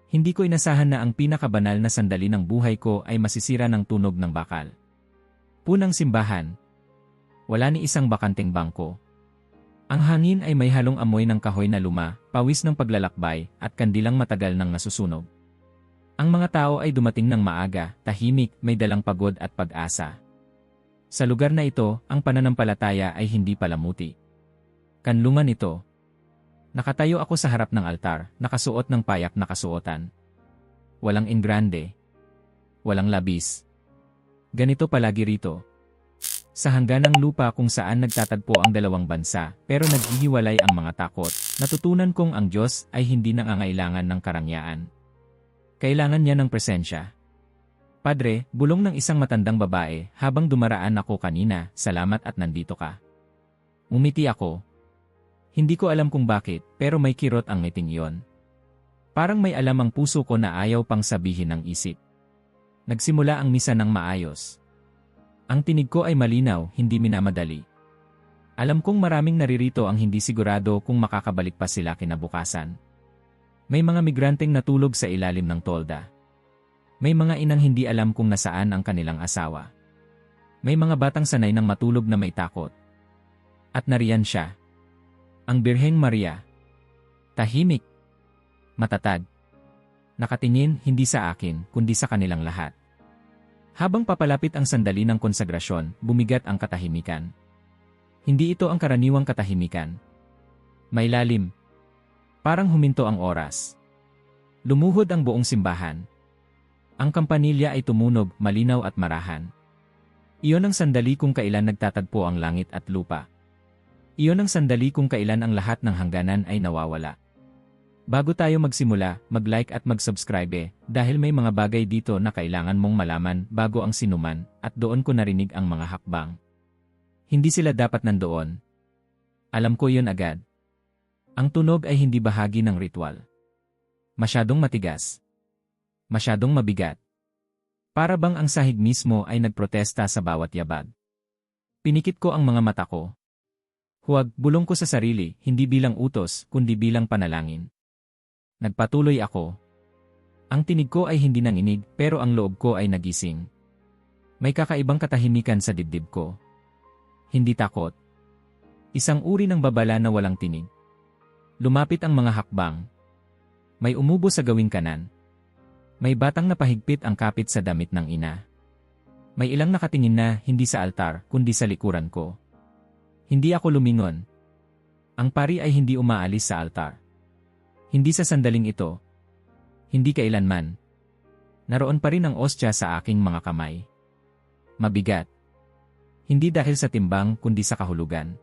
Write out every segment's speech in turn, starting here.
Hindi ko inasahan na ang pinakabanal na sandali ng buhay ko ay masisira ng tunog ng bakal. Punang simbahan. Wala ni isang bakanteng bangko. Ang hangin ay may halong amoy ng kahoy na luma, pawis ng paglalakbay, at kandilang matagal nang nasusunog. Ang mga tao ay dumating ng maaga, tahimik, may dalang pagod at pag-asa. Sa lugar na ito, ang pananampalataya ay hindi palamuti. Kanlungan ito. Nakatayo ako sa harap ng altar, nakasuot ng payak na kasuotan. Walang engrande. Walang labis. Ganito palagi rito. Sa hangganang lupa kung saan nagtatagpo ang dalawang bansa, pero naghihiwalay ang mga takot, natutunan kong ang Diyos ay hindi nangangailangan ng karangyaan. Kailangan niya ng presensya. Padre, bulong ng isang matandang babae, habang dumaraan ako kanina, salamat at nandito ka. Umiti ako. Hindi ko alam kung bakit, pero may kirot ang ngiting iyon. Parang may alam ang puso ko na ayaw pang sabihin ng isip. Nagsimula ang misa ng maayos. Ang tinig ko ay malinaw, hindi minamadali. Alam kong maraming naririto ang hindi sigurado kung makakabalik pa sila kinabukasan. May mga migranteng natulog sa ilalim ng tolda. May mga inang hindi alam kung nasaan ang kanilang asawa. May mga batang sanay ng matulog na may takot. At nariyan siya. Ang Birheng Maria. Tahimik. Matatag. Nakatingin hindi sa akin, kundi sa kanilang lahat. Habang papalapit ang sandali ng konsagrasyon, bumigat ang katahimikan. Hindi ito ang karaniwang katahimikan. May lalim. Parang huminto ang oras. Lumuhod ang buong simbahan. Ang kampanilya ay tumunog, malinaw at marahan. Iyon ang sandali kung kailan nagtatagpo ang langit at lupa. Iyon ang sandali kung kailan ang lahat ng hangganan ay nawawala. Bago tayo magsimula, mag-like at mag-subscribe dahil may mga bagay dito na kailangan mong malaman bago ang sinuman at doon ko narinig ang mga hakbang. Hindi sila dapat nandoon. Alam ko yun agad. Ang tunog ay hindi bahagi ng ritual. Masyadong matigas. Masyadong mabigat. Para bang ang sahig mismo ay nagprotesta sa bawat yabag. Pinikit ko ang mga mata ko. Huwag, bulong ko sa sarili, hindi bilang utos, kundi bilang panalangin. Nagpatuloy ako. Ang tinig ko ay hindi nanginig, pero ang loob ko ay nagising. May kakaibang katahimikan sa dibdib ko. Hindi takot. Isang uri ng babala na walang tinig. Lumapit ang mga hakbang. May umubo sa gawing kanan. May batang napahigpit ang kapit sa damit ng ina. May ilang nakatingin na hindi sa altar, kundi sa likuran ko. Hindi ako lumingon. Ang pari ay hindi umaalis sa altar. Hindi sa sandaling ito. Hindi kailanman. Naroon pa rin ang ostya sa aking mga kamay. Mabigat. Hindi dahil sa timbang kundi sa kahulugan.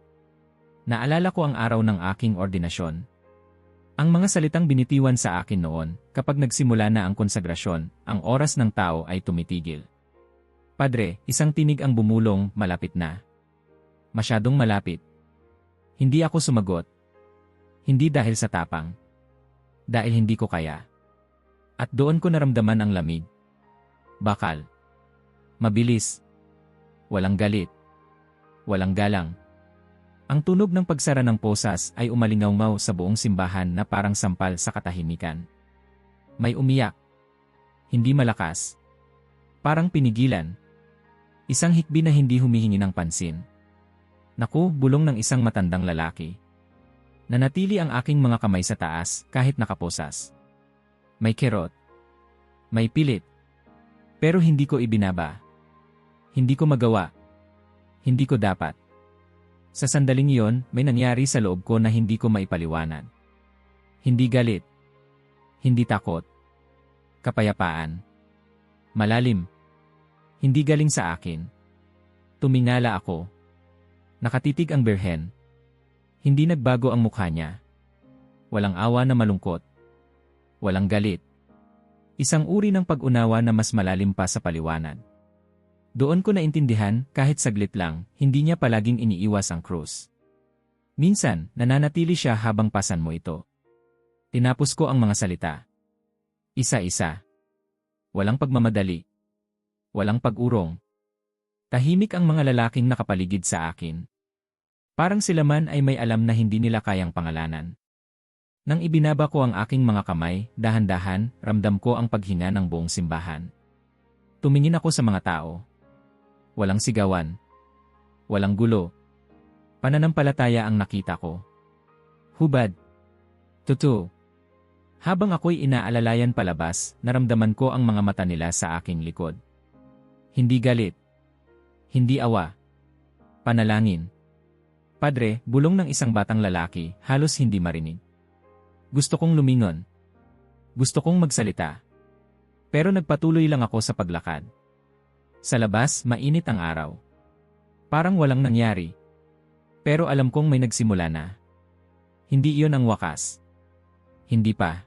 Naalala ko ang araw ng aking ordinasyon. Ang mga salitang binitiwan sa akin noon, kapag nagsimula na ang konsagrasyon, ang oras ng tao ay tumitigil. Padre, isang tinig ang bumulong, malapit na. Masyadong malapit. Hindi ako sumagot. Hindi dahil sa tapang. Dahil hindi ko kaya. At doon ko naramdaman ang lamig. Bakal. Mabilis. Walang galit. Walang galang. Ang tunog ng pagsara ng posas ay umalingaw sa buong simbahan na parang sampal sa katahimikan. May umiyak. Hindi malakas. Parang pinigilan. Isang hikbi na hindi humihingi ng pansin. Naku, bulong ng isang matandang lalaki. Nanatili ang aking mga kamay sa taas kahit nakaposas. May kirot. May pilit. Pero hindi ko ibinaba. Hindi ko magawa. Hindi ko dapat. Sa sandaling iyon, may nangyari sa loob ko na hindi ko maipaliwanag. Hindi galit. Hindi takot. Kapayapaan. Malalim. Hindi galing sa akin. Tumingala ako. Nakatitig ang Birhen. Hindi nagbago ang mukha niya. Walang awa na malungkot. Walang galit. Isang uri ng pag-unawa na mas malalim pa sa paliwanag. Doon ko naintindihan, kahit saglit lang, hindi niya palaging iniiwas ang krus. Minsan, nananatili siya habang pasan mo ito. Tinapos ko ang mga salita. Isa-isa. Walang pagmamadali. Walang pag-urong. Tahimik ang mga lalaking nakapaligid sa akin. Parang sila man ay may alam na hindi nila kayang pangalanan. Nang ibinaba ko ang aking mga kamay, dahan-dahan, ramdam ko ang paghinga ng buong simbahan. Tumingin ako sa mga tao. Walang sigawan. Walang gulo. Pananampalataya ang nakita ko. Hubad. Totoo. Habang ako'y inaalalayan palabas, naramdaman ko ang mga mata nila sa aking likod. Hindi galit. Hindi awa. Panalangin. Padre, bulong ng isang batang lalaki, halos hindi marinig. Gusto kong lumingon. Gusto kong magsalita. Pero nagpatuloy lang ako sa paglakad. Sa labas, mainit ang araw. Parang walang nangyari. Pero alam kong may nagsimula na. Hindi iyon ang wakas. Hindi pa.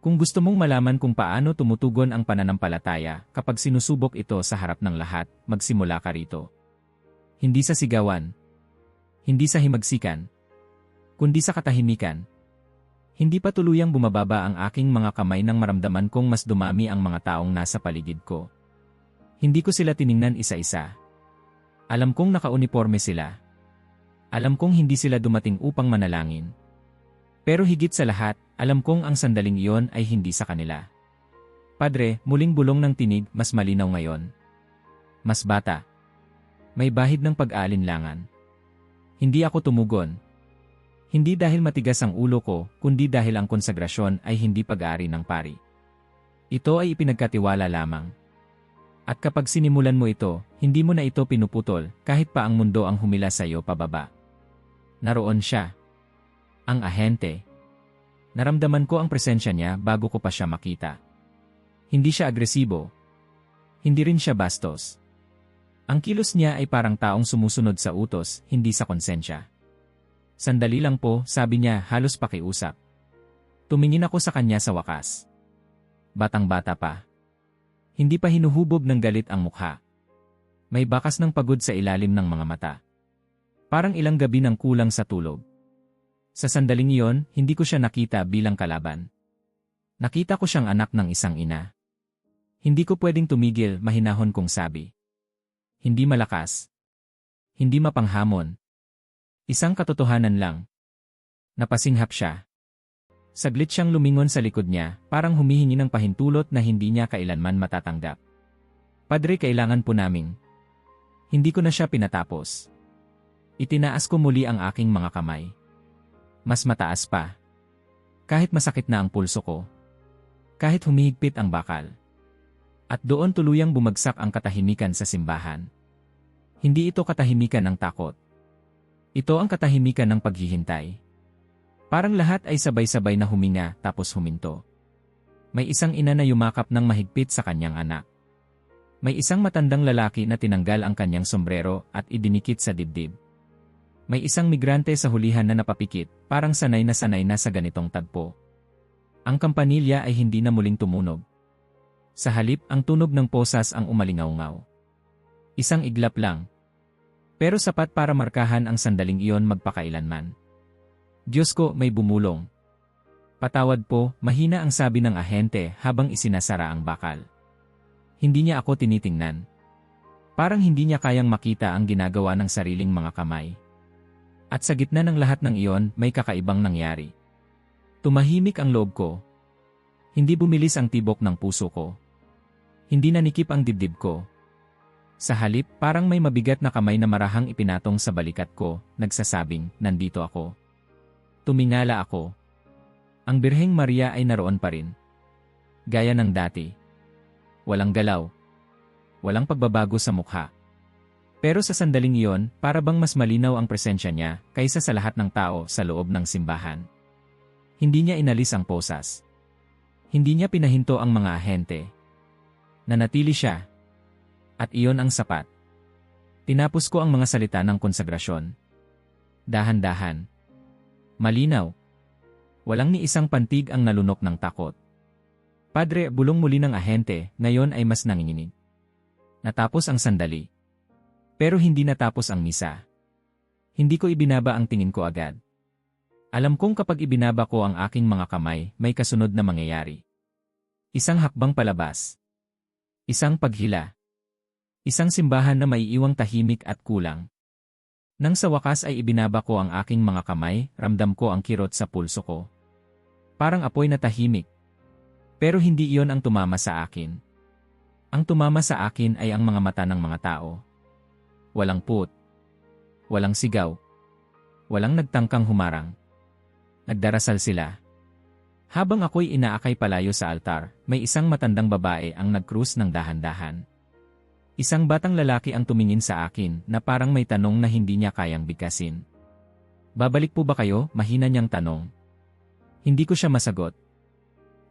Kung gusto mong malaman kung paano tumutugon ang pananampalataya kapag sinusubok ito sa harap ng lahat, magsimula ka rito. Hindi sa sigawan. Hindi sa himagsikan. Kundi sa katahimikan. Hindi pa tuluyang bumababa ang aking mga kamay nang maramdaman kong mas dumami ang mga taong nasa paligid ko. Hindi ko sila tiningnan isa-isa. Alam kong nakauniporme sila. Alam kong hindi sila dumating upang manalangin. Pero higit sa lahat, alam kong ang sandaling iyon ay hindi sa kanila. Padre, muling bulong ng tinig, mas malinaw ngayon. Mas bata. May bahid ng pag-aalinlangan. Hindi ako tumugon. Hindi dahil matigas ang ulo ko, kundi dahil ang konsagrasyon ay hindi pag-aari ng pari. Ito ay ipinagkatiwala lamang. At kapag sinimulan mo ito, hindi mo na ito pinuputol, kahit pa ang mundo ang humila sa iyo pababa. Naroon siya. Ang ahente. Naramdaman ko ang presensya niya bago ko pa siya makita. Hindi siya agresibo. Hindi rin siya bastos. Ang kilos niya ay parang taong sumusunod sa utos, hindi sa konsensya. Sandali lang po, sabi niya, halos pakiusap. Tumingin ako sa kanya sa wakas. Batang-bata pa. Hindi pa hinuhubog ng galit ang mukha. May bakas ng pagod sa ilalim ng mga mata. Parang ilang gabi nang kulang sa tulog. Sa sandaling iyon, hindi ko siya nakita bilang kalaban. Nakita ko siyang anak ng isang ina. Hindi ko pwedeng tumigil, mahinahon kong sabi. Hindi malakas. Hindi mapanghamon. Isang katotohanan lang. Napasinghap siya. Saglit siyang lumingon sa likod niya, parang humihingi ng pahintulot na hindi niya kailanman matatanggap. Padre, kailangan po naming. Hindi ko na siya pinatapos. Itinaas ko muli ang aking mga kamay. Mas mataas pa. Kahit masakit na ang pulso ko. Kahit humihigpit ang bakal. At doon tuluyang bumagsak ang katahimikan sa simbahan. Hindi ito katahimikan ng takot. Ito ang katahimikan ng paghihintay. Parang lahat ay sabay-sabay na huminga tapos huminto. May isang ina na yumakap ng mahigpit sa kanyang anak. May isang matandang lalaki na tinanggal ang kanyang sombrero at idinikit sa dibdib. May isang migrante sa hulihan na napapikit, parang sanay na sa ganitong tagpo. Ang kampanilya ay hindi na muling tumunog. Sa halip, ang tunog ng posas ang umalingaw-ngaw. Isang iglap lang. Pero sapat para markahan ang sandaling iyon magpakailanman. Diyos ko, may bumulong. Patawad po, mahina ang sabi ng ahente habang isinasara ang bakal. Hindi niya ako tinitingnan. Parang hindi niya kayang makita ang ginagawa ng sariling mga kamay. At sa gitna ng lahat ng iyon, may kakaibang nangyari. Tumahimik ang loob ko. Hindi bumilis ang tibok ng puso ko. Hindi nanikip ang dibdib ko. Sa halip, parang may mabigat na kamay na marahang ipinatong sa balikat ko, nagsasabing, nandito ako. Tumingala ako. Ang Birheng Maria ay naroon pa rin. Gaya ng dati. Walang galaw. Walang pagbabago sa mukha. Pero sa sandaling iyon, para bang mas malinaw ang presensya niya kaysa sa lahat ng tao sa loob ng simbahan. Hindi niya inalis ang posas. Hindi niya pinahinto ang mga ahente. Nanatili siya. At iyon ang sapat. Tinapos ko ang mga salita ng konsagrasyon. Dahan-dahan. Malinaw. Walang ni isang pantig ang nalunok ng takot. Padre, bulong muli ng ahente, ngayon ay mas nanginginig. Natapos ang sandali. Pero hindi natapos ang misa. Hindi ko ibinaba ang tingin ko agad. Alam kong kapag ibinaba ko ang aking mga kamay, may kasunod na mangyayari. Isang hakbang palabas. Isang paghila. Isang simbahan na maiiwang tahimik at kulang. Nang sa wakas ay ibinaba ko ang aking mga kamay, ramdam ko ang kirot sa pulso ko. Parang apoy na tahimik. Pero hindi iyon ang tumama sa akin. Ang tumama sa akin ay ang mga mata ng mga tao. Walang put. Walang sigaw. Walang nagtangkang humarang. Nagdarasal sila. Habang ako'y inaakay palayo sa altar, may isang matandang babae ang nagkrus ng dahan-dahan. Isang batang lalaki ang tumingin sa akin na parang may tanong na hindi niya kayang bigkasin. Babalik po ba kayo? Mahina niyang tanong. Hindi ko siya masagot.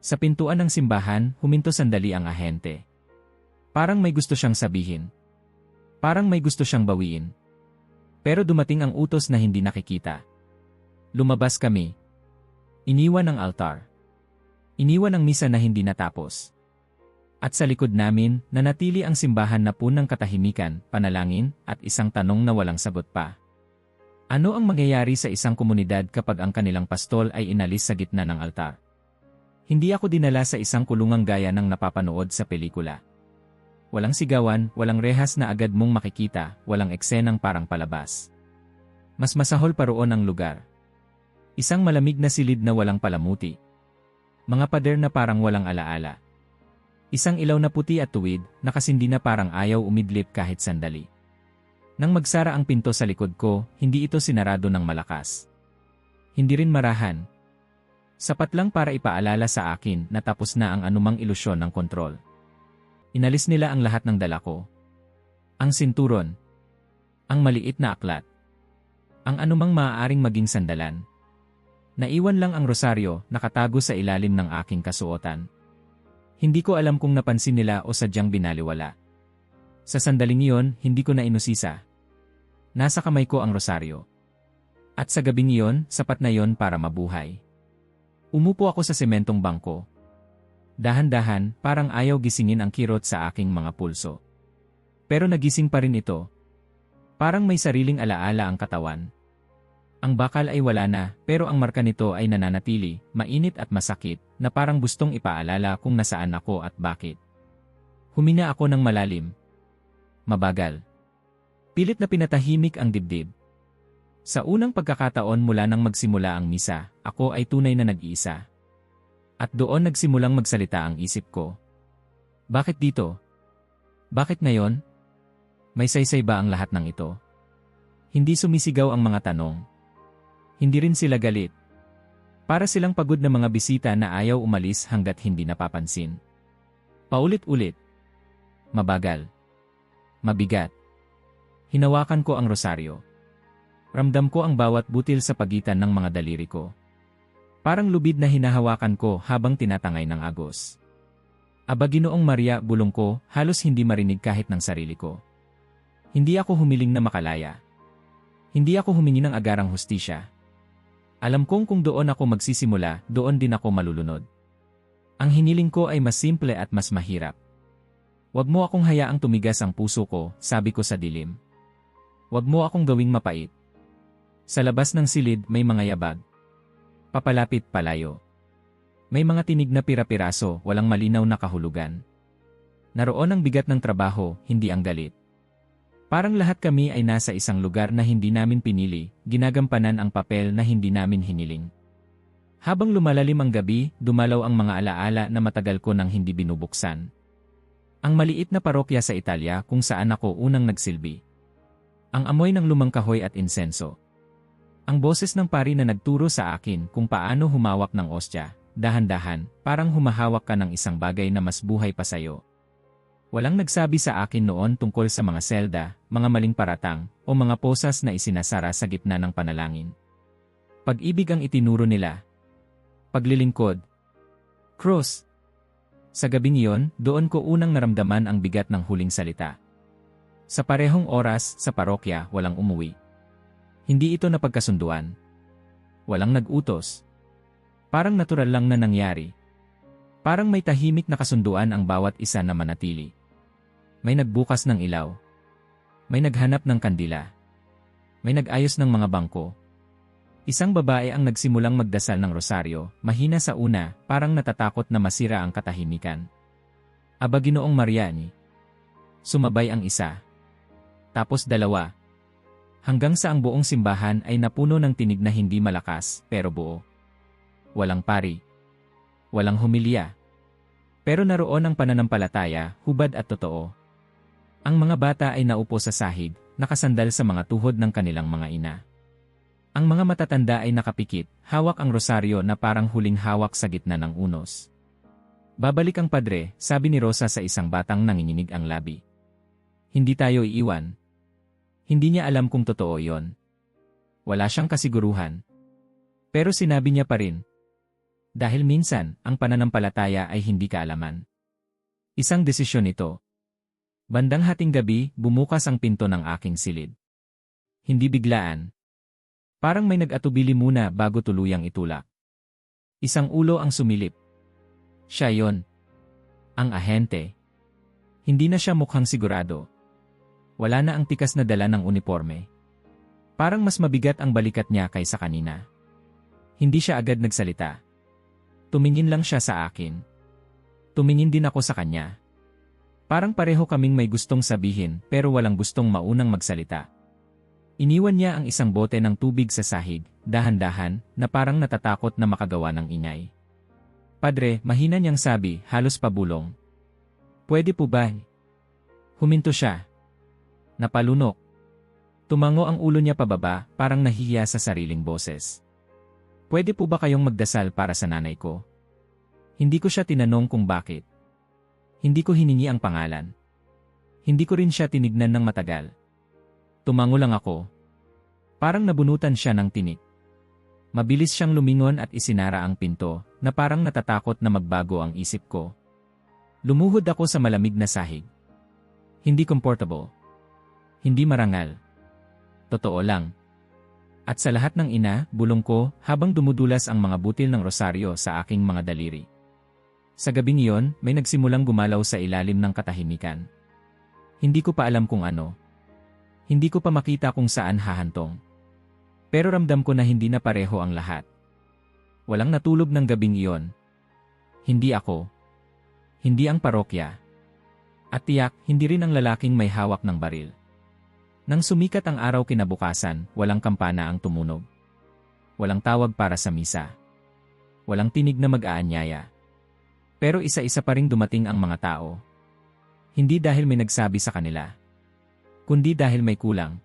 Sa pintuan ng simbahan, huminto sandali ang ahente. Parang may gusto siyang sabihin. Parang may gusto siyang bawiin. Pero dumating ang utos na hindi nakikita. Lumabas kami. Iniwan ang altar. Iniwan ang misa na hindi natapos. At sa likod namin, nanatili ang simbahan na punang katahimikan, panalangin, at isang tanong na walang sagot pa. Ano ang mangyayari sa isang komunidad kapag ang kanilang pastol ay inalis sa gitna ng altar? Hindi ako dinala sa isang kulungang gaya ng napapanood sa pelikula. Walang sigawan, walang rehas na agad mong makikita, walang eksenang parang palabas. Mas masahol pa roon ang lugar. Isang malamig na silid na walang palamuti. Mga pader na parang walang alaala. Isang ilaw na puti at tuwid, nakasindi na parang ayaw umidlip kahit sandali. Nang magsara ang pinto sa likod ko, hindi ito sinarado ng malakas. Hindi rin marahan. Sapat lang para ipaalala sa akin na tapos na ang anumang ilusyon ng kontrol. Inalis nila ang lahat ng dala ko. Ang sinturon. Ang maliit na aklat. Ang anumang maaaring maging sandalan. Naiwan lang ang rosaryo, nakatago sa ilalim ng aking kasuotan. Hindi ko alam kung napansin nila o sadyang binaliwala. Sa sandaling iyon, hindi ko na inusisa. Nasa kamay ko ang rosaryo. At sa gabing iyon, sapat na iyon para mabuhay. Umupo ako sa sementong bangko. Dahan-dahan, parang ayaw gisingin ang kirot sa aking mga pulso. Pero nagising pa rin ito. Parang may sariling alaala ang katawan. Ang bakal ay wala na, pero ang marka nito ay nananatili, mainit at masakit, na parang gustong ipaalala kung nasaan ako at bakit. Humina ako ng malalim. Mabagal. Pilit na pinatahimik ang dibdib. Sa unang pagkakataon mula nang magsimula ang misa, ako ay tunay na nag-iisa. At doon nagsimulang magsalita ang isip ko. Bakit dito? Bakit ngayon? May saysay ba ang lahat ng ito? Hindi sumisigaw ang mga tanong. Hindi rin sila galit. Para silang pagod na mga bisita na ayaw umalis hanggat hindi napapansin. Paulit-ulit. Mabagal. Mabigat. Hinawakan ko ang rosaryo. Ramdam ko ang bawat butil sa pagitan ng mga daliri ko. Parang lubid na hinahawakan ko habang tinatangay ng agos. Aba Ginoong Maria, bulong ko, halos hindi marinig kahit ng sarili ko. Hindi ako humiling na makalaya. Hindi ako humingi ng agarang hustisya. Alam kong kung doon ako magsisimula, doon din ako malulunod. Ang hiniling ko ay mas simple at mas mahirap. Huwag mo akong hayaang tumigas ang puso ko, sabi ko sa dilim. Huwag mo akong gawing mapait. Sa labas ng silid may mga yabag. Papalapit palayo. May mga tinig na pira-piraso, walang malinaw na kahulugan. Naroon ang bigat ng trabaho, hindi ang galit. Parang lahat kami ay nasa isang lugar na hindi namin pinili, ginagampanan ang papel na hindi namin hiniling. Habang lumalalim ang gabi, dumalaw ang mga alaala na matagal ko nang hindi binubuksan. Ang maliit na parokya sa Italia kung saan ako unang nagsilbi. Ang amoy ng lumang kahoy at insenso. Ang boses ng pari na nagturo sa akin kung paano humawak ng ostya, dahan-dahan, parang humahawak ka ng isang bagay na mas buhay pa sayo. Walang nagsabi sa akin noon tungkol sa mga selda, mga maling paratang, o mga posas na isinasara sa gitna ng panalangin. Pag-ibig ang itinuro nila. Paglilingkod. Cross. Sa gabing iyon, doon ko unang naramdaman ang bigat ng huling salita. Sa parehong oras, sa parokya, walang umuwi. Hindi ito napagkasunduan. Walang nag-utos. Parang natural lang na nangyari. Parang may tahimik na kasunduan ang bawat isa na manatili. May nagbukas ng ilaw. May naghanap ng kandila. May nag-ayos ng mga bangko. Isang babae ang nagsimulang magdasal ng rosaryo, mahina sa una, parang natatakot na masira ang katahimikan. Aba Ginoong Mariani. Sumabay ang isa. Tapos dalawa. Hanggang sa ang buong simbahan ay napuno ng tinig na hindi malakas, pero buo. Walang pari. Walang humilya. Pero naroon ang pananampalataya, hubad at totoo. Ang mga bata ay naupo sa sahig, nakasandal sa mga tuhod ng kanilang mga ina. Ang mga matatanda ay nakapikit, hawak ang rosaryo na parang huling hawak sa gitna ng unos. Babalik ang padre, sabi ni Rosa sa isang batang nanginginig ang labi. Hindi tayo iiwan. Hindi niya alam kung totoo yon. Wala siyang kasiguruhan. Pero sinabi niya pa rin. Dahil minsan, ang pananampalataya ay hindi kaalaman. Isang desisyon ito. Bandang hating gabi, bumukas ang pinto ng aking silid. Hindi biglaan. Parang may nag-atubili muna bago tuluyang itulak. Isang ulo ang sumilip. Siya yon. Ang ahente. Hindi na siya mukhang sigurado. Wala na ang tikas na dala ng uniforme. Parang mas mabigat ang balikat niya kaysa kanina. Hindi siya agad nagsalita. Tumingin lang siya sa akin. Tumingin din ako sa kanya. Parang pareho kaming may gustong sabihin pero walang gustong maunang magsalita. Iniwan niya ang isang bote ng tubig sa sahig, dahan-dahan, na parang natatakot na makagawa ng ingay. Padre, mahina niyang sabi, halos pabulong. Pwede po ba? Huminto siya. Napalunok. Tumango ang ulo niya pababa, parang nahihiya sa sariling boses. Pwede po ba kayong magdasal para sa nanay ko? Hindi ko siya tinanong kung bakit. Hindi ko hiningi ang pangalan. Hindi ko rin siya tinignan ng matagal. Tumango lang ako. Parang nabunutan siya ng tinik. Mabilis siyang lumingon at isinara ang pinto, na parang natatakot na magbago ang isip ko. Lumuhod ako sa malamig na sahig. Hindi comfortable. Hindi marangal. Totoo lang. At sa lahat ng ina, bulong ko, habang dumudulas ang mga butil ng rosaryo sa aking mga daliri. Sa gabing iyon, may nagsimulang gumalaw sa ilalim ng katahimikan. Hindi ko pa alam kung ano. Hindi ko pa makita kung saan hahantong. Pero ramdam ko na hindi na pareho ang lahat. Walang natulog ng gabing iyon. Hindi ako. Hindi ang parokya. At tiyak, hindi rin ang lalaking may hawak ng baril. Nang sumikat ang araw kinabukasan, walang kampana ang tumunog. Walang tawag para sa misa. Walang tinig na mag-aanyaya. Pero isa-isa pa ring dumating ang mga tao. Hindi dahil may nagsabi sa kanila. Kundi dahil may kulang.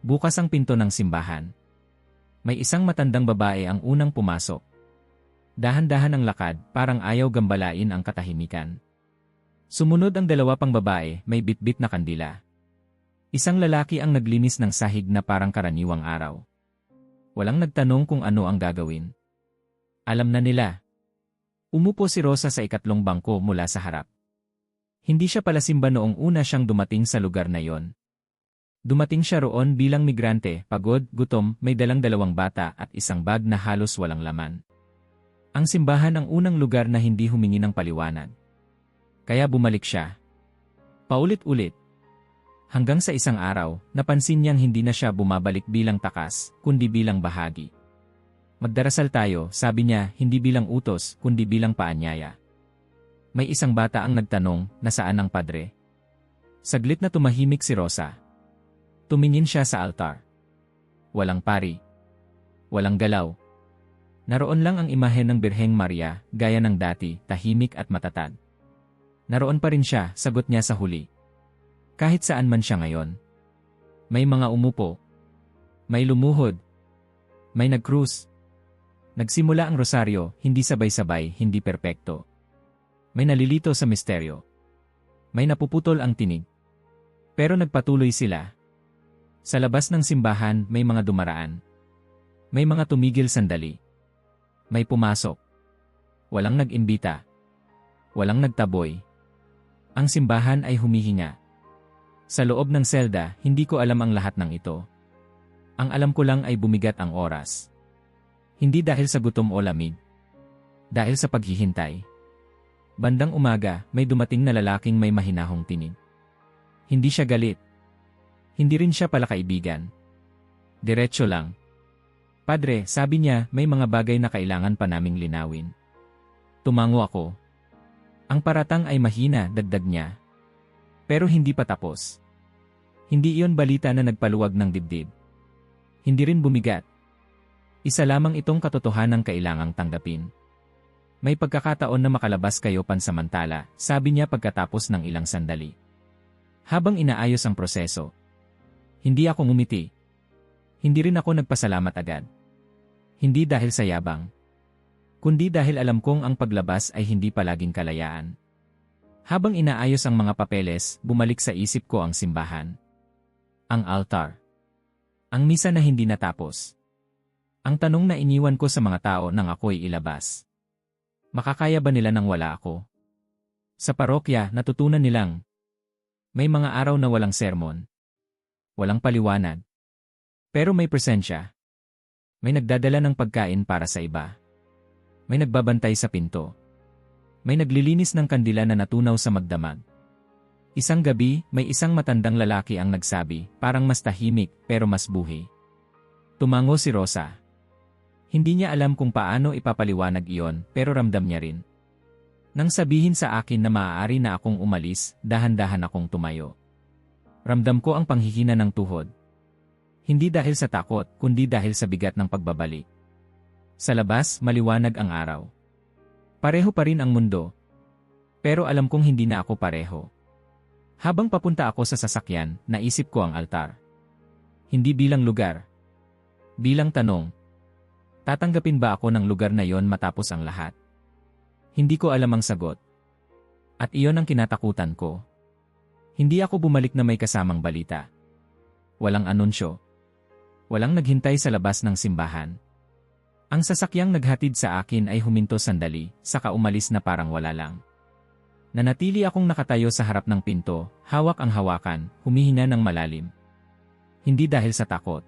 Bukas ang pinto ng simbahan. May isang matandang babae ang unang pumasok. Dahan-dahan ang lakad, parang ayaw gambalain ang katahimikan. Sumunod ang dalawa pang babae, may bitbit na kandila. Isang lalaki ang naglinis ng sahig na parang karaniwang araw. Walang nagtanong kung ano ang gagawin. Alam na nila. Umupo si Rosa sa ikatlong bangko mula sa harap. Hindi siya palasimba noong una siyang dumating sa lugar na yon. Dumating siya roon bilang migrante, pagod, gutom, may dalang 2 bata at isang bag na halos walang laman. Ang simbahan ang unang lugar na hindi humingi ng paliwanag. Kaya bumalik siya. Paulit-ulit. Hanggang sa isang araw, napansin niyang hindi na siya bumabalik bilang takas, kundi bilang bahagi. Magdarasal tayo, sabi niya, hindi bilang utos, kundi bilang paanyaya. May isang bata ang nagtanong, nasaan ang padre? Saglit na tumahimik si Rosa. Tumingin siya sa altar. Walang pari. Walang galaw. Naroon lang ang imahe ng Birheng Maria, gaya ng dati, tahimik at matatag. Naroon pa rin siya, sagot niya sa huli. Kahit saan man siya ngayon. May mga umupo. May lumuhod. May nag-cruise. Nagsimula ang rosaryo, hindi sabay-sabay, hindi perpekto. May nalilito sa misteryo. May napuputol ang tinig. Pero nagpatuloy sila. Sa labas ng simbahan, may mga dumaraan. May mga tumigil sandali. May pumasok. Walang nag-imbita. Walang nagtaboy. Ang simbahan ay humihinga. Sa loob ng selda, hindi ko alam ang lahat ng ito. Ang alam ko lang ay bumigat ang oras. Hindi dahil sa gutom o lamig. Dahil sa paghihintay. Bandang umaga, may dumating na lalaking may mahinahong tinig. Hindi siya galit. Hindi rin siya pala kaibigan. Diretso lang. Padre, sabi niya, may mga bagay na kailangan pa naming linawin. Tumango ako. Ang paratang ay mahina, dagdag niya. Pero hindi pa tapos. Hindi iyon balita na nagpaluwag ng dibdib. Hindi rin bumigat. Isa lamang itong katotohanang kailangang tanggapin. May pagkakataon na makalabas kayo pansamantala, sabi niya pagkatapos ng ilang sandali. Habang inaayos ang proseso. Hindi ako ngumiti. Hindi rin ako nagpasalamat agad. Hindi dahil sa yabang. Kundi dahil alam kong ang paglabas ay hindi palaging kalayaan. Habang inaayos ang mga papeles, bumalik sa isip ko ang simbahan. Ang altar. Ang misa na hindi natapos. Ang tanong na iniwan ko sa mga tao nang ako'y ilabas. Makakaya ba nila nang wala ako? Sa parokya, natutunan nilang may mga araw na walang sermon. Walang paliwanag. Pero may presensya. May nagdadala ng pagkain para sa iba. May nagbabantay sa pinto. May naglilinis ng kandila na natunaw sa magdamag. Isang gabi, may isang matandang lalaki ang nagsabi, parang mas tahimik pero mas buhay. Tumango si Rosa. Hindi niya alam kung paano ipapaliwanag iyon, pero ramdam niya rin. Nang sabihin sa akin na maaari na akong umalis, dahan-dahan akong tumayo. Ramdam ko ang panghihina ng tuhod. Hindi dahil sa takot, kundi dahil sa bigat ng pagbabalik. Sa labas, maliwanag ang araw. Pareho pa rin ang mundo. Pero alam kong hindi na ako pareho. Habang papunta ako sa sasakyan, naisip ko ang altar. Hindi bilang lugar. Bilang tanong. Tatanggapin ba ako ng lugar na yon matapos ang lahat? Hindi ko alam ang sagot. At iyon ang kinatakutan ko. Hindi ako bumalik na may kasamang balita. Walang anunsyo. Walang naghintay sa labas ng simbahan. Ang sasakyang naghatid sa akin ay huminto sandali, saka umalis na parang wala lang. Nanatili akong nakatayo sa harap ng pinto, hawak ang hawakan, humihinga ng malalim. Hindi dahil sa takot.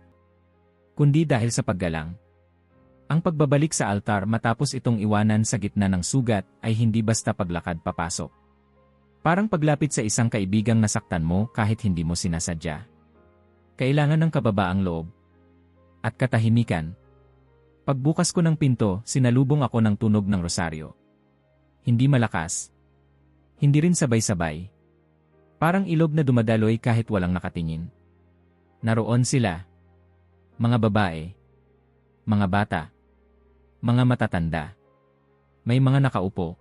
Kundi dahil sa paggalang. Ang pagbabalik sa altar matapos itong iwanan sa gitna ng sugat ay hindi basta paglakad papasok. Parang paglapit sa isang kaibigang nasaktan mo kahit hindi mo sinasadya. Kailangan ng kababaang loob. At katahimikan. Pagbukas ko ng pinto, sinalubong ako ng tunog ng rosaryo. Hindi malakas. Hindi rin sabay-sabay. Parang ilog na dumadaloy kahit walang nakatingin. Naroon sila. Mga babae. Mga bata. Mga matatanda. May mga nakaupo.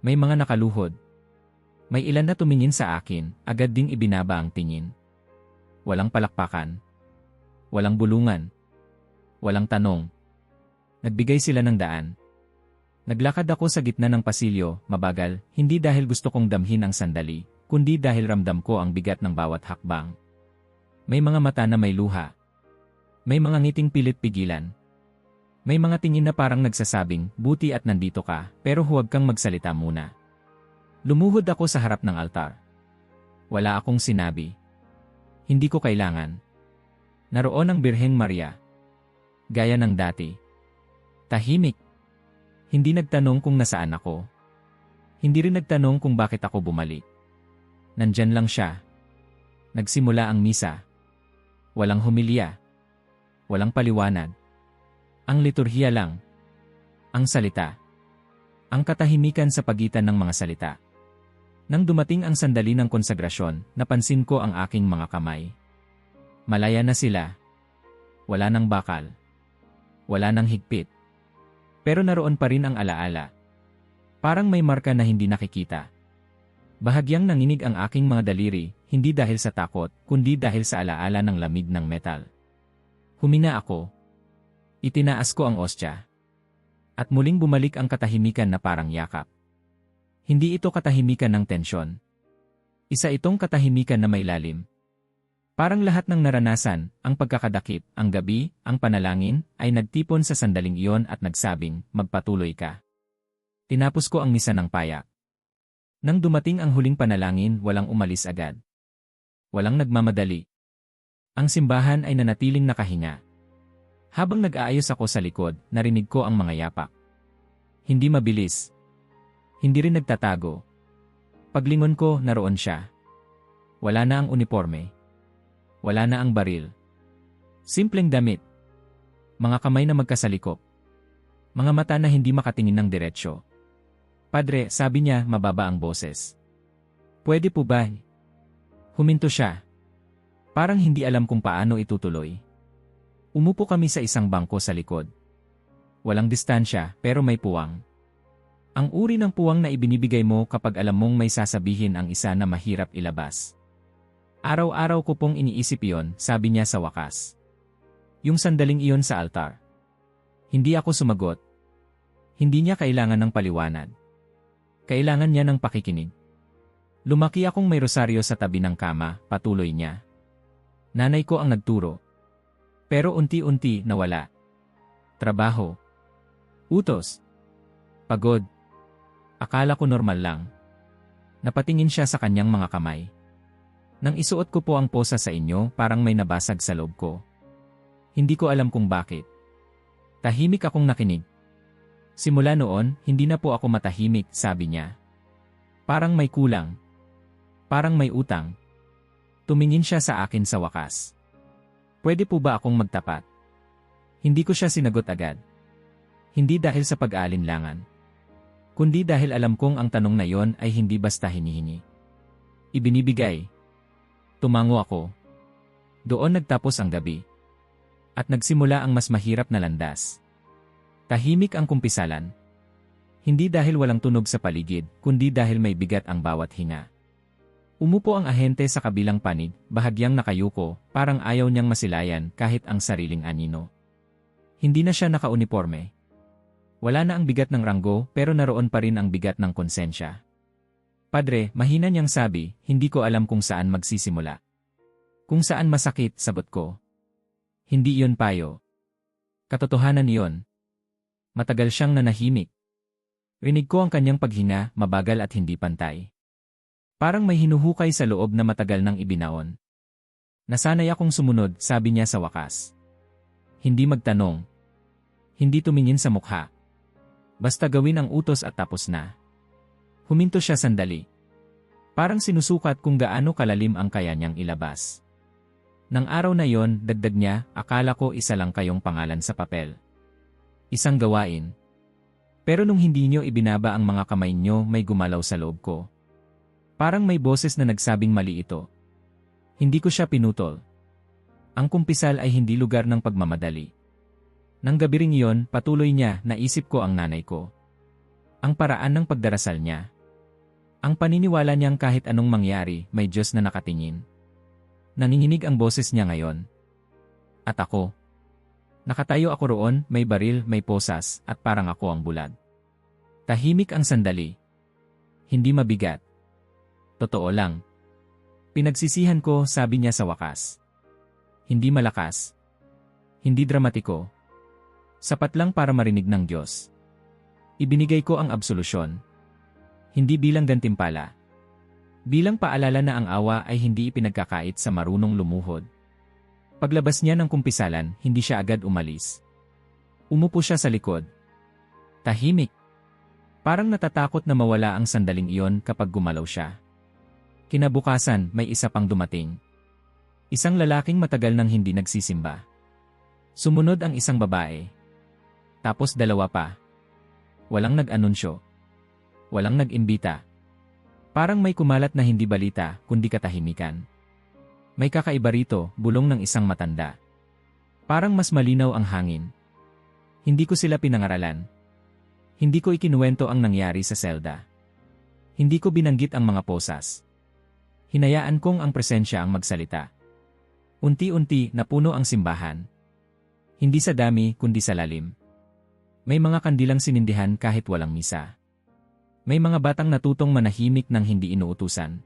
May mga nakaluhod. May ilan na tumingin sa akin, agad ding ibinaba ang tingin. Walang palakpakan. Walang bulungan. Walang tanong. Nagbigay sila ng daan. Naglakad ako sa gitna ng pasilyo, mabagal, hindi dahil gusto kong damhin ang sandali, kundi dahil ramdam ko ang bigat ng bawat hakbang. May mga mata na may luha. May mga ngiting pilit pigilan. May mga tingin na parang nagsasabing, buti at nandito ka, pero huwag kang magsalita muna. Lumuhod ako sa harap ng altar. Wala akong sinabi. Hindi ko kailangan. Naroon ang Birheng Maria. Gaya ng dati. Tahimik. Hindi nagtanong kung nasaan ako. Hindi rin nagtanong kung bakit ako bumalik. Nandyan lang siya. Nagsimula ang misa. Walang humilya. Walang paliwanag. Ang liturhiya lang. Ang salita. Ang katahimikan sa pagitan ng mga salita. Nang dumating ang sandali ng konsagrasyon, napansin ko ang aking mga kamay. Malaya na sila. Wala nang bakal. Wala nang higpit. Pero naroon pa rin ang alaala. Parang may marka na hindi nakikita. Bahagyang nanginig ang aking mga daliri, hindi dahil sa takot, kundi dahil sa alaala ng lamig ng metal. Humina ako. Itinaas ko ang ostya. At muling bumalik ang katahimikan na parang yakap. Hindi ito katahimikan ng tensyon. Isa itong katahimikan na may lalim. Parang lahat ng naranasan, ang pagkakadakip, ang gabi, ang panalangin, ay nagtipon sa sandaling iyon at nagsabing, magpatuloy ka. Tinapos ko ang misa ng payak. Nang dumating ang huling panalangin, walang umalis agad. Walang nagmamadali. Ang simbahan ay nanatiling nakahinga. Habang nag-aayos ako sa likod, narinig ko ang mga yapak. Hindi mabilis. Hindi rin nagtatago. Paglingon ko, naroon siya. Wala na ang uniforme. Wala na ang baril. Simpleng damit. Mga kamay na magkasalikop. Mga mata na hindi makatingin ng diretsyo. Padre, sabi niya, mababa ang boses. Pwede po ba? Huminto siya. Parang hindi alam kung paano itutuloy. Umupo kami sa isang bangko sa likod. Walang distansya, pero may puwang. Ang uri ng puwang na ibinibigay mo kapag alam mong may sasabihin ang isa na mahirap ilabas. Araw-araw ko pong iniisip iyon, sabi niya sa wakas. Yung sandaling iyon sa altar. Hindi ako sumagot. Hindi niya kailangan ng paliwanag. Kailangan niya ng pakikinig. Lumaki akong may rosaryo sa tabi ng kama, patuloy niya. Nanay ko ang nagturo. Pero unti-unti nawala. Trabaho. Utos. Pagod. Akala ko normal lang. Napatingin siya sa kanyang mga kamay. Nang isuot ko po ang posa sa inyo, parang may nabasag sa loob ko. Hindi ko alam kung bakit. Tahimik akong nakinig. Simula noon, hindi na po ako matahimik, sabi niya. Parang may kulang. Parang may utang. Tumingin siya sa akin sa wakas. Pwede po ba akong magtapat? Hindi ko siya sinagot agad. Hindi dahil sa pag-aalinlangan. Kundi dahil alam kong ang tanong na yon ay hindi basta hinihingi. Ibinibigay. Tumango ako. Doon nagtapos ang gabi. At nagsimula ang mas mahirap na landas. Tahimik ang kumpisalan. Hindi dahil walang tunog sa paligid, kundi dahil may bigat ang bawat hinga. Umupo ang ahente sa kabilang panig, bahagyang nakayuko, parang ayaw niyang masilayan kahit ang sariling anino. Hindi na siya nakauniporme. Wala na ang bigat ng ranggo, pero naroon pa rin ang bigat ng konsensya. Padre, mahina niyang sabi, hindi ko alam kung saan magsisimula. Kung saan masakit, sagot ko. Hindi iyon payo. Katotohanan iyon. Matagal siyang nanahimik. Rinig ko ang kanyang paghinga, mabagal at hindi pantay. Parang may hinuhukay sa loob na matagal nang ibinaon. Nasanay akong sumunod, sabi niya sa wakas. Hindi magtanong. Hindi tumingin sa mukha. Basta gawin ang utos at tapos na. Huminto siya sandali. Parang sinusukat kung gaano kalalim ang kaya niyang ilabas. Nang araw na yon, dagdag niya, akala ko isa lang kayong pangalan sa papel. Isang gawain. Pero nung hindi niyo ibinaba ang mga kamay niyo, may gumalaw sa loob ko. Parang may boses na nagsabing mali ito. Hindi ko siya pinutol. Ang kumpisal ay hindi lugar ng pagmamadali. Nang gabi ring iyon, patuloy niya, naisip ko ang nanay ko. Ang paraan ng pagdarasal niya. Ang paniniwala niyang kahit anong mangyari, may Diyos na nakatingin. Nanginginig ang boses niya ngayon. At ako. Nakatayo ako roon, may baril, may posas, at parang ako ang bulag. Tahimik ang sandali. Hindi mabigat. Totoo lang. Pinagsisihan ko, sabi niya sa wakas. Hindi malakas. Hindi dramatiko. Sapat lang para marinig ng Diyos. Ibinigay ko ang absolusyon. Hindi bilang gantimpala. Bilang paalala na ang awa ay hindi ipinagkakait sa marunong lumuhod. Paglabas niya ng kumpisalan, hindi siya agad umalis. Umupo siya sa likod. Tahimik. Parang natatakot na mawala ang sandaling iyon kapag gumalaw siya. Kinabukasan, may isa pang dumating. Isang lalaking matagal nang hindi nagsisimba. Sumunod ang isang babae. Tapos dalawa pa. Walang nag-anunsyo. Walang nag-imbita. Parang may kumalat na hindi balita, kundi katahimikan. May kakaiba rito, bulong ng isang matanda. Parang mas malinaw ang hangin. Hindi ko sila pinangaralan. Hindi ko ikinuwento ang nangyari sa selda. Hindi ko binanggit ang mga posas. Hinayaan kong ang presensya ang magsalita. Unti-unti, napuno ang simbahan. Hindi sa dami, kundi sa lalim. May mga kandilang sinindihan kahit walang misa. May mga batang natutong manahimik nang hindi inuutusan.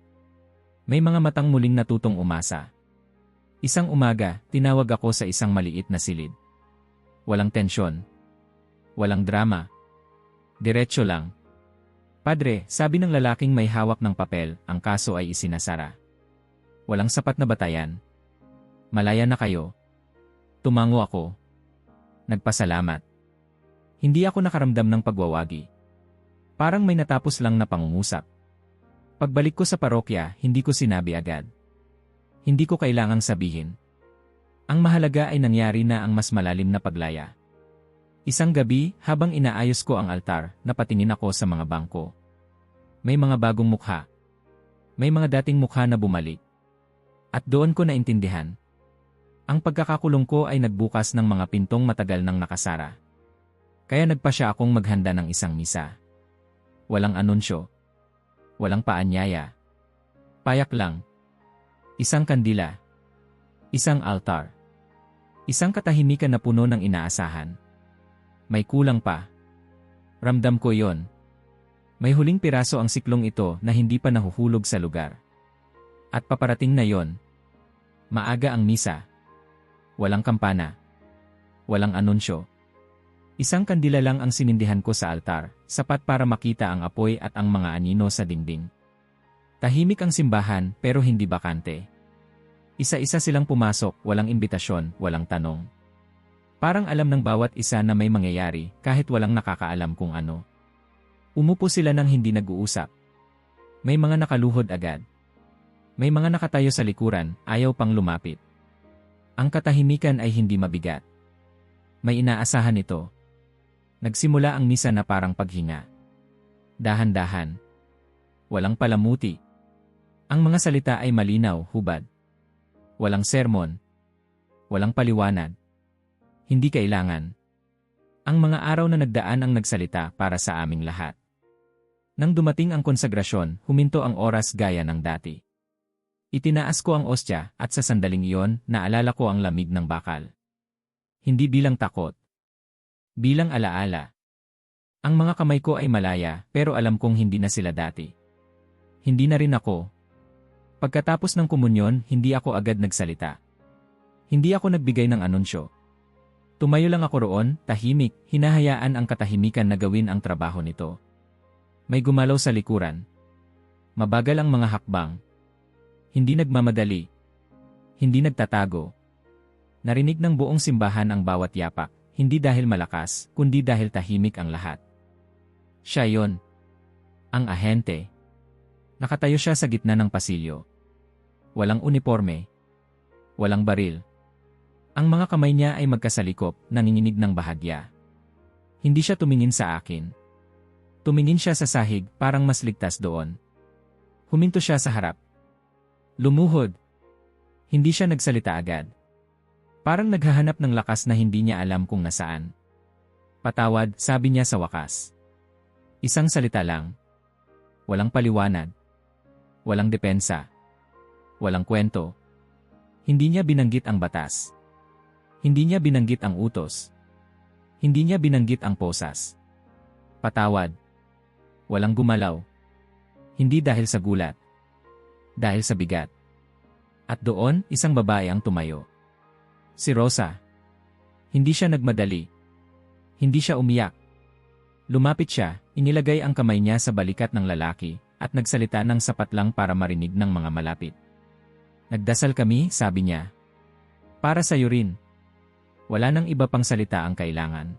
May mga matang muling natutong umasa. Isang umaga, tinawag ako sa isang maliit na silid. Walang tensyon. Walang drama. Diretso lang. Padre, sabi ng lalaking may hawak ng papel, ang kaso ay isinasara. Walang sapat na batayan. Malaya na kayo. Tumango ako. Nagpasalamat. Hindi ako nakaramdam ng pagwawagi. Parang may natapos lang na pangungusap. Pagbalik ko sa parokya, hindi ko sinabi agad. Hindi ko kailangang sabihin. Ang mahalaga ay nangyari na ang mas malalim na paglaya. Isang gabi, habang inaayos ko ang altar, napatingin ako sa mga bangko. May mga bagong mukha. May mga dating mukha na bumalik. At doon ko naintindihan. Ang pagkakakulong ko ay nagbukas ng mga pintong matagal nang nakasara. Kaya nagpa siya akong maghanda ng isang misa. Walang anunsyo. Walang paanyaya. Payak lang. Isang kandila. Isang altar. Isang katahimikan na puno ng inaasahan. May kulang pa. Ramdam ko yon. May huling piraso ang siklong ito na hindi pa nahuhulog sa lugar. At paparating na yon. Maaga ang misa. Walang kampana. Walang anunsyo. Isang kandila lang ang sinindihan ko sa altar, sapat para makita ang apoy at ang mga anino sa dingding. Tahimik ang simbahan pero hindi bakante. Isa-isa silang pumasok, walang imbitasyon, walang tanong. Parang alam ng bawat isa na may mangyayari kahit walang nakakaalam kung ano. Umupo sila nang hindi nag-uusap. May mga nakaluhod agad. May mga nakatayo sa likuran, ayaw pang lumapit. Ang katahimikan ay hindi mabigat. May inaasahan ito. Nagsimula ang misa na parang paghinga. Dahan-dahan. Walang palamuti. Ang mga salita ay malinaw, hubad. Walang sermon. Walang paliwanag. Hindi kailangan. Ang mga araw na nagdaan ang nagsalita para sa aming lahat. Nang dumating ang konsagrasyon, huminto ang oras gaya ng dati. Itinaas ko ang ostya at sa sandaling iyon, naalala ko ang lamig ng bakal. Hindi bilang takot. Bilang alaala. Ang mga kamay ko ay malaya pero alam kong hindi na sila dati. Hindi na rin ako. Pagkatapos ng komunyon, hindi ako agad nagsalita. Hindi ako nagbigay ng anunsyo. Tumayo lang ako roon, tahimik, hinahayaan ang katahimikan na gawin ang trabaho nito. May gumalaw sa likuran. Mabagal ang mga hakbang. Hindi nagmamadali. Hindi nagtatago. Narinig ng buong simbahan ang bawat yapak. Hindi dahil malakas, kundi dahil tahimik ang lahat. Siya yon. Ang ahente. Nakatayo siya sa gitna ng pasilyo. Walang uniforme. Walang baril. Ang mga kamay niya ay magkasalikop, nanginginig ng bahagya. Hindi siya tumingin sa akin. Tumingin siya sa sahig, parang mas ligtas doon. Huminto siya sa harap. Lumuhod. Hindi siya nagsalita agad. Parang naghahanap ng lakas na hindi niya alam kung nasaan. Patawad, sabi niya sa wakas. Isang salita lang. Walang paliwanag. Walang depensa. Walang kwento. Hindi niya binanggit ang batas. Hindi niya binanggit ang utos. Hindi niya binanggit ang posas. Patawad. Walang gumalaw. Hindi dahil sa gulat. Dahil sa bigat. At doon, isang babae ang tumayo. Si Rosa. Hindi siya nagmadali. Hindi siya umiyak. Lumapit siya, inilagay ang kamay niya sa balikat ng lalaki, at nagsalita ng sapat lang para marinig ng mga malapit. Nagdasal kami, sabi niya. Para sa'yo rin. Wala nang iba pang salita ang kailangan.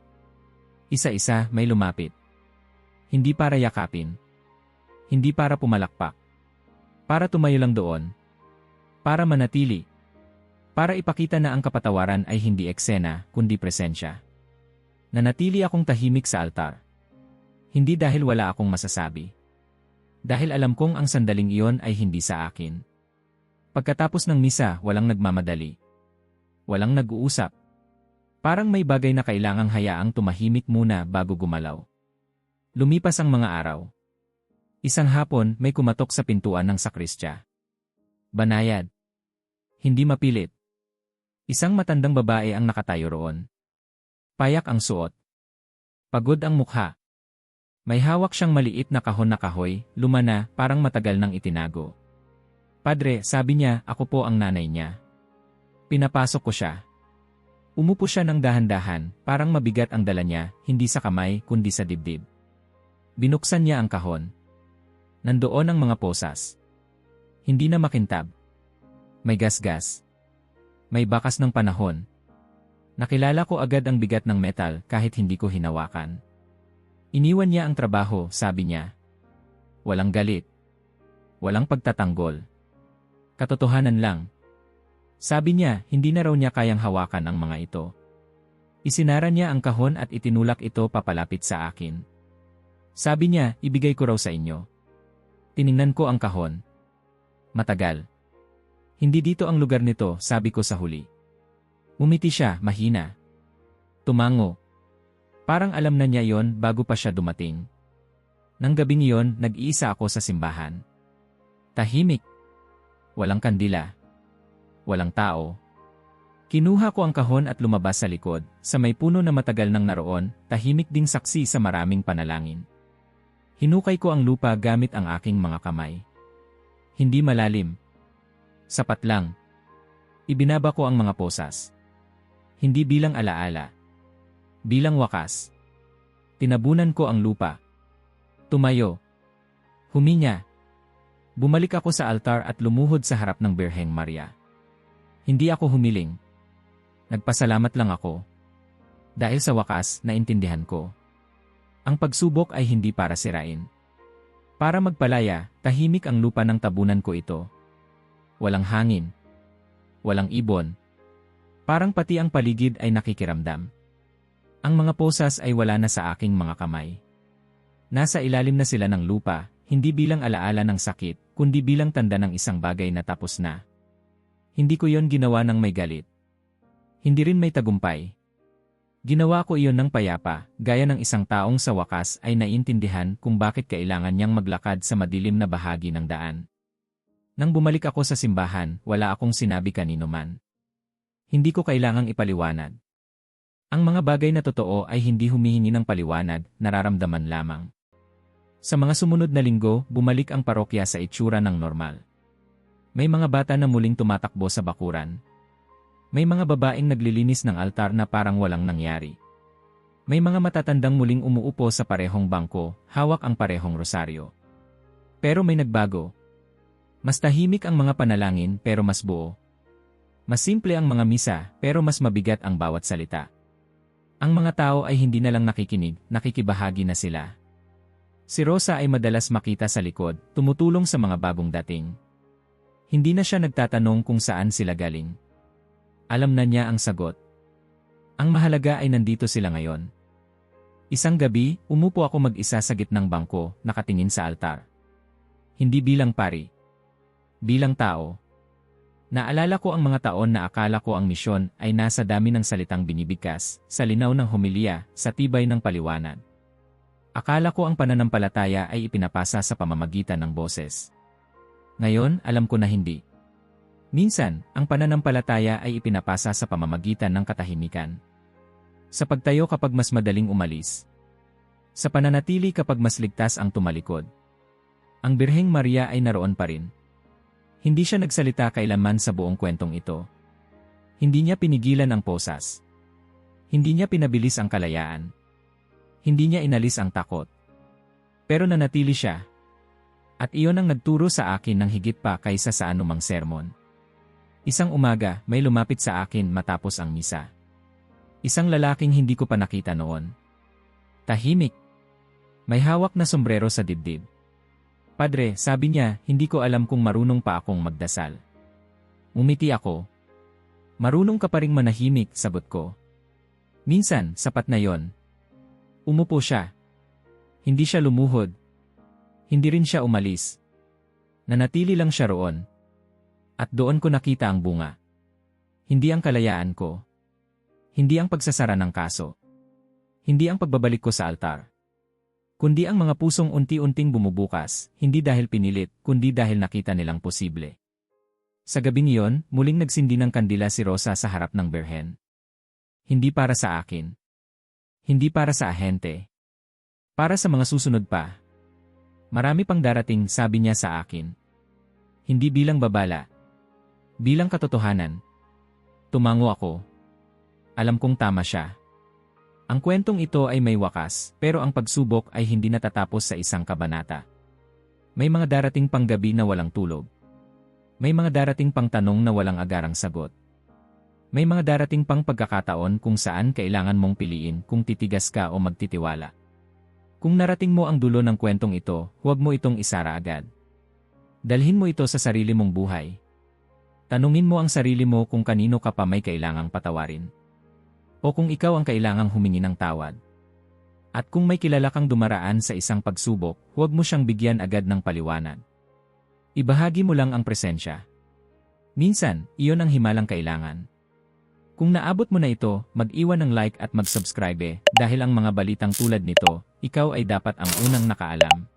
Isa-isa may lumapit. Hindi para yakapin. Hindi para pumalakpak. Para tumayo lang doon. Para manatili. Para ipakita na ang kapatawaran ay hindi eksena, kundi presensya. Nanatili akong tahimik sa altar. Hindi dahil wala akong masasabi. Dahil alam kong ang sandaling iyon ay hindi sa akin. Pagkatapos ng misa, walang nagmamadali. Walang nag-uusap. Parang may bagay na kailangang hayaang tumahimik muna bago gumalaw. Lumipas ang mga araw. Isang hapon, may kumatok sa pintuan ng sakristya. Banayad. Hindi mapilit. Isang matandang babae ang nakatayo roon. Payak ang suot. Pagod ang mukha. May hawak siyang maliit na kahon na kahoy, luma na, parang matagal nang itinago. Padre, sabi niya, ako po ang nanay niya. Pinapasok ko siya. Umupo siya ng dahan-dahan, parang mabigat ang dala niya, hindi sa kamay, kundi sa dibdib. Binuksan niya ang kahon. Nandoon ang mga posas. Hindi na makintab. May gasgas. May bakas ng panahon. Nakilala ko agad ang bigat ng metal kahit hindi ko hinawakan. Iniwan niya ang trabaho, sabi niya. Walang galit. Walang pagtatanggol. Katotohanan lang. Sabi niya, hindi na raw niya kayang hawakan ang mga ito. Isinara niya ang kahon at itinulak ito papalapit sa akin. Sabi niya, ibigay ko raw sa inyo. Tiningnan ko ang kahon. Matagal. Hindi dito ang lugar nito, sabi ko sa huli. Umiti siya, mahina. Tumango. Parang alam na niya yon bago pa siya dumating. Nang gabing iyon, nag-iisa ako sa simbahan. Tahimik. Walang kandila. Walang tao. Kinuha ko ang kahon at lumabas sa likod, sa may puno na matagal nang naroon, tahimik ding saksi sa maraming panalangin. Hinukay ko ang lupa gamit ang aking mga kamay. Hindi malalim. Sapat lang. Ibinaba ko ang mga posas. Hindi bilang alaala. Bilang wakas. Tinabunan ko ang lupa. Tumayo. Huminya. Bumalik ako sa altar at lumuhod sa harap ng Birheng Maria. Hindi ako humiling. Nagpasalamat lang ako. Dahil sa wakas, naintindihan ko. Ang pagsubok ay hindi para sirain. Para magpalaya, tahimik ang lupa ng tabunan ko ito. Walang hangin. Walang ibon. Parang pati ang paligid ay nakikiramdam. Ang mga posas ay wala na sa aking mga kamay. Nasa ilalim na sila ng lupa, hindi bilang alaala ng sakit, kundi bilang tanda ng isang bagay na tapos na. Hindi ko yon ginawa ng may galit. Hindi rin may tagumpay. Ginawa ko iyon ng payapa, gaya ng isang taong sa wakas ay naiintindihan kung bakit kailangan niyang maglakad sa madilim na bahagi ng daan. Nang bumalik ako sa simbahan, wala akong sinabi kanino man. Hindi ko kailangang ipaliwanag. Ang mga bagay na totoo ay hindi humihingi ng paliwanag, nararamdaman lamang. Sa mga sumunod na linggo, bumalik ang parokya sa itsura ng normal. May mga bata na muling tumatakbo sa bakuran. May mga babaeng naglilinis ng altar na parang walang nangyari. May mga matatandang muling umuupo sa parehong bangko, hawak ang parehong rosaryo. Pero may nagbago. Mas tahimik ang mga panalangin pero mas buo. Mas simple ang mga misa pero mas mabigat ang bawat salita. Ang mga tao ay hindi na lang nakikinig, nakikibahagi na sila. Si Rosa ay madalas makita sa likod, tumutulong sa mga bagong dating. Hindi na siya nagtatanong kung saan sila galing. Alam na niya ang sagot. Ang mahalaga ay nandito sila ngayon. Isang gabi, umupo ako mag-isa sa gitnang bangko, nakatingin sa altar. Hindi bilang pari. Bilang tao. Naalala ko ang mga taon na akala ko ang misyon ay nasa dami ng salitang binibigkas, sa linaw ng homilya, sa tibay ng paliwanag. Akala ko ang pananampalataya ay ipinapasa sa pamamagitan ng boses. Ngayon, alam ko na hindi. Minsan, ang pananampalataya ay ipinapasa sa pamamagitan ng katahimikan. Sa pagtayo kapag mas madaling umalis. Sa pananatili kapag mas ligtas ang tumalikod. Ang Birheng Maria ay naroon pa rin. Hindi siya nagsalita kailanman sa buong kwentong ito. Hindi niya pinigilan ang posas. Hindi niya pinabilis ang kalayaan. Hindi niya inalis ang takot. Pero nanatili siya. At iyon ang nagturo sa akin ng higit pa kaysa sa anumang sermon. Isang umaga, may lumapit sa akin matapos ang misa. Isang lalaking hindi ko pa nakita noon. Tahimik. May hawak na sombrero sa dibdib. Padre, sabi niya, hindi ko alam kung marunong pa akong magdasal. Umiti ako. Marunong ka pa ring manahimik, sagot ko. Minsan, sapat na yon. Umupo siya. Hindi siya lumuhod. Hindi rin siya umalis. Nanatili lang siya roon. At doon ko nakita ang bunga. Hindi ang kalayaan ko. Hindi ang pagsasara ng kaso. Hindi ang pagbabalik ko sa altar. Kundi ang mga pusong unti-unting bumubukas, hindi dahil pinilit, kundi dahil nakita nilang posible. Sa gabing iyon, muling nagsindi ng kandila si Rosa sa harap ng Birhen. Hindi para sa akin. Hindi para sa ahente. Para sa mga susunod pa. Marami pang darating, sabi niya sa akin. Hindi bilang babala. Bilang katotohanan. Tumango ako. Alam kong tama siya. Ang kwentong ito ay may wakas, pero ang pagsubok ay hindi natatapos sa isang kabanata. May mga darating pang gabi na walang tulog. May mga darating pang tanong na walang agarang sagot. May mga darating pang pagkakataon kung saan kailangan mong piliin kung titigas ka o magtitiwala. Kung narating mo ang dulo ng kwentong ito, huwag mo itong isara agad. Dalhin mo ito sa sarili mong buhay. Tanungin mo ang sarili mo kung kanino ka pa may kailangang patawarin. O kung ikaw ang kailangang humingi ng tawad. At kung may kilala kang dumaraan sa isang pagsubok, huwag mo siyang bigyan agad ng paliwanag. Ibahagi mo lang ang presensya. Minsan, iyon ang himalang kailangan. Kung naabot mo na ito, mag-iwan ng like at mag-subscribe dahil ang mga balitang tulad nito, ikaw ay dapat ang unang nakaalam.